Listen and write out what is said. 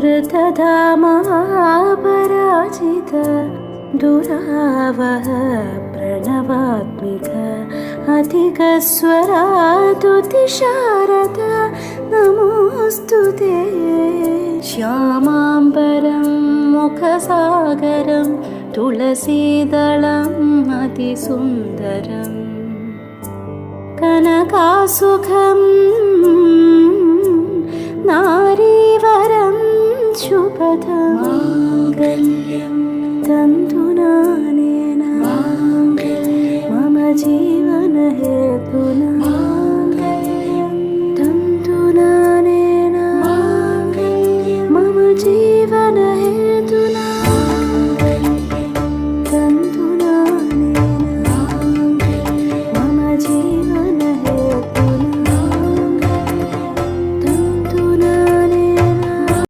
ऋतधामापराजित दुरावह प्रणवात्मिक अधिकस्वरातुतिशारद नमोऽस्तु ते। श्यामाम्बरं मुखसागरं तुलसीदलम् अतिसुन्दरम् कनकासुखं नारीवरं शुभदं माङ्गल्यं तन्तुनानेन मम जीवनहेतुना।